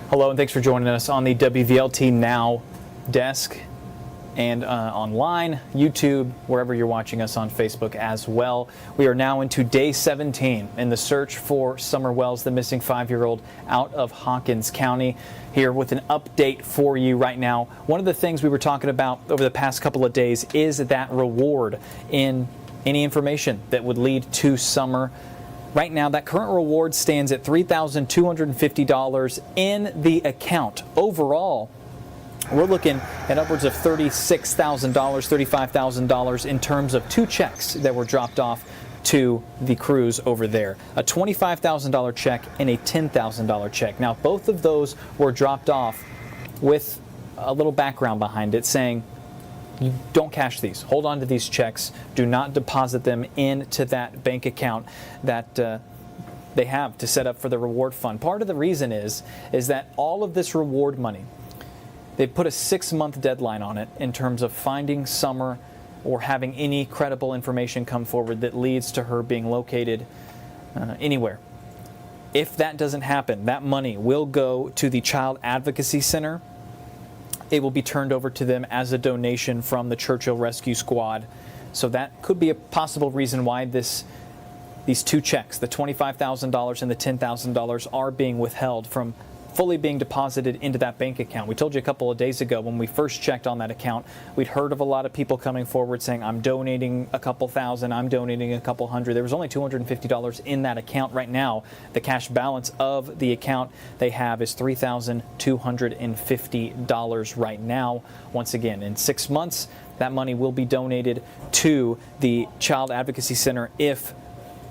Hello, and thanks for joining us on the WVLT Now desk and online, YouTube, wherever you're watching us on Facebook as well. We are now into day 17 in the search for Summer Wells, the missing 5-year-old out of Hawkins County. Here with an update for you right now. One of the things we were talking about over the past couple of days is that reward in any information that would lead to Summer. Right now, that current reward stands at $3,250 in the account. Overall, we're looking at upwards of $36,000, $35,000 in terms of 2 checks that were dropped off to the crews over there. A $25,000 check and a $10,000 check. Now, both of those were dropped off with a little background behind it saying, you don't cash these. Hold on to these checks. Do not deposit them into that bank account that they have to set up for the reward fund. Part of the reason is that all of this reward money, they put a 6-month deadline on it in terms of finding Summer or having any credible information come forward that leads to her being located anywhere. If that doesn't happen, that money will go to the Child Advocacy Center. It will be turned over to them as a donation from the Churchill Rescue Squad. So that could be a possible reason why these 2 checks, the $25,000 and the $10,000, are being withheld from fully being deposited into that bank account. We told you a couple of days ago when we first checked on that account, we'd heard of a lot of people coming forward saying, I'm donating a couple thousand, I'm donating a couple hundred. There was only $250 in that account right now. The cash balance of the account they have is $3,250 right now. Once again, in 6 months, that money will be donated to the Child Advocacy Center if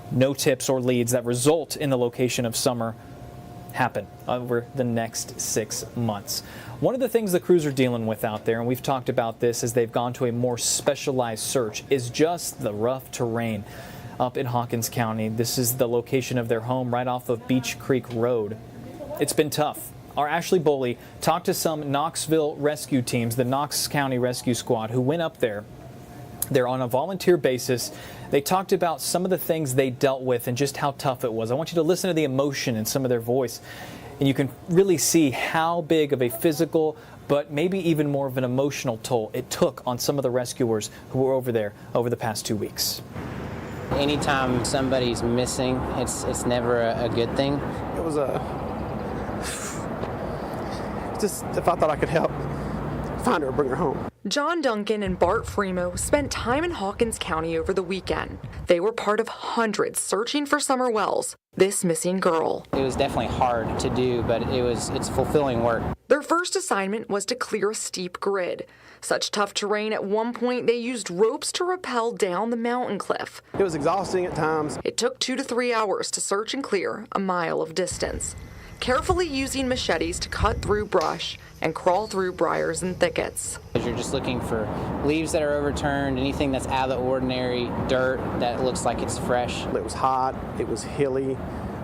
no tips or leads that result in the location of Summer happen over the next 6 months. One of the things the crews are dealing with out there, and we've talked about this as they've gone to a more specialized search, is just the rough terrain up in Hawkins County. This is the location of their home right off of Beach Creek Road. It's been tough. Our Ashley Boley talked to some Knoxville rescue teams, the Knox County Rescue Squad, who went up there. They're on a volunteer basis. They talked about some of the things they dealt with and just how tough it was. I want you to listen to the emotion in some of their voice, and you can really see how big of a physical, but maybe even more of an emotional toll it took on some of the rescuers who were over there over the past 2 weeks. Anytime somebody's missing, it's never a good thing. It was just if I thought I could help find her or bring her home. John Duncan and Bart Fremo spent time in Hawkins County over the weekend. They were part of hundreds searching for Summer Wells, this missing girl. It was definitely hard to do, but it's fulfilling work. Their first assignment was to clear a steep grid. Such tough terrain, at one point they used ropes to rappel down the mountain cliff. It was exhausting at times. It took 2 to 3 hours to search and clear a mile of distance, carefully using machetes to cut through brush and crawl through briars and thickets. You're just looking for leaves that are overturned, anything that's out of the ordinary, dirt that looks like it's fresh. It was hot, it was hilly,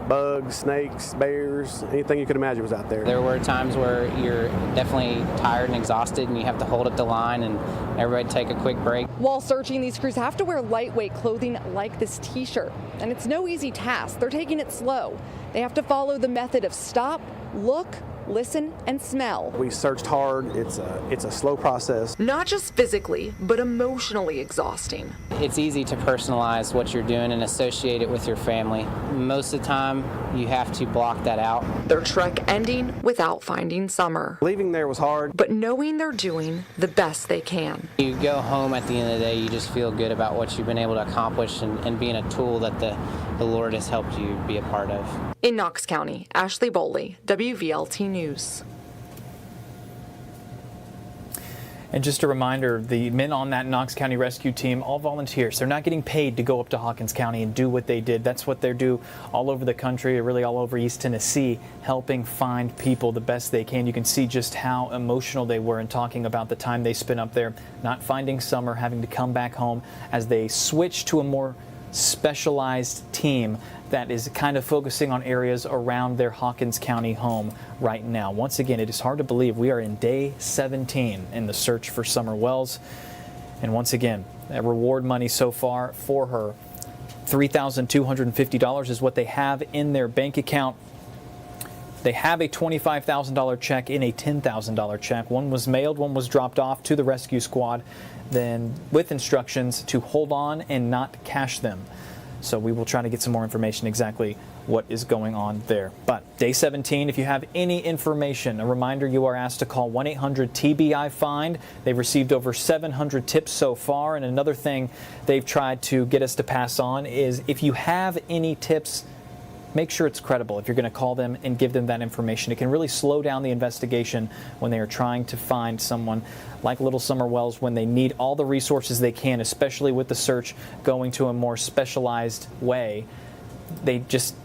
bugs, snakes, bears, anything you could imagine was out there. There were times where you're definitely tired and exhausted and you have to hold up the line and everybody take a quick break. While searching, these crews have to wear lightweight clothing like this t-shirt, and it's no easy task. They're taking it slow. They have to follow the method of stop, look, listen, and smell. We searched hard. It's a slow process. Not just physically, but emotionally exhausting. It's easy to personalize what you're doing and associate it with your family. Most of the time, you have to block that out. Their trek ending without finding Summer. Leaving there was hard. But knowing they're doing the best they can. You go home at the end of the day, you just feel good about what you've been able to accomplish and being a tool that the Lord has helped you be a part of. In Knox County, Ashley Boley, WVLT News. And just a reminder, the men on that Knox County rescue team, all volunteers. They're not getting paid to go up to Hawkins County and do what they did. That's what they do all over the country, really all over East Tennessee, helping find people the best they can. You can see just how emotional they were in talking about the time they spent up there, not finding Summer, having to come back home as they switch to a more specialized team that is kind of focusing on areas around their Hawkins County home right now. Once again, it is hard to believe we are in day 17 in the search for Summer Wells. And once again, reward money so far for her, $3,250 is what they have in their bank account. They have a $25,000 check in a $10,000 check. One was mailed, one was dropped off to the rescue squad, then with instructions to hold on and not cash them. So we will try to get some more information exactly what is going on there. But day 17, if you have any information, a reminder, you are asked to call 1-800-TBI-FIND. They've received over 700 tips so far. And another thing they've tried to get us to pass on is if you have any tips, make sure it's credible if you're going to call them and give them that information. It can really slow down the investigation when they are trying to find someone like Little Summer Wells when they need all the resources they can, especially with the search going to a more specialized way. They just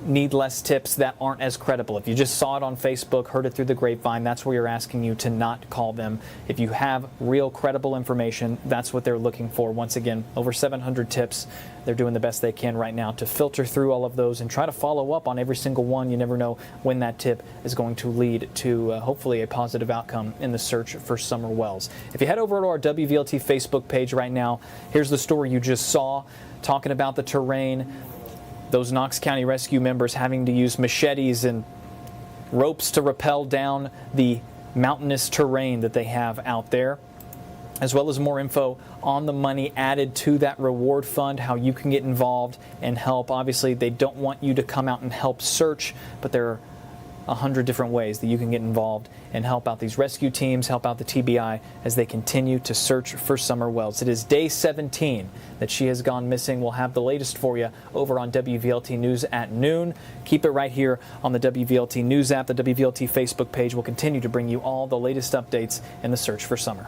need less tips that aren't as credible. If you just saw it on Facebook, heard it through the grapevine, that's where you're asking you to not call them. If you have real credible information, that's what they're looking for. Once again, over 700 tips. They're doing the best they can right now to filter through all of those and try to follow up on every single one. You never know when that tip is going to lead to hopefully a positive outcome in the search for Summer Wells. If you head over to our WVLT Facebook page right now, here's the story you just saw talking about the terrain. Those Knox County Rescue members having to use machetes and ropes to rappel down the mountainous terrain that they have out there, as well as more info on the money added to that reward fund, how you can get involved and help. Obviously, they don't want you to come out and help search, but there are 100 different ways that you can get involved and help out these rescue teams, help out the TBI as they continue to search for Summer Wells. It is day 17 that she has gone missing. We'll have the latest for you over on WVLT News at noon. Keep it right here on the WVLT News app. The WVLT Facebook page will continue to bring you all the latest updates in the search for Summer.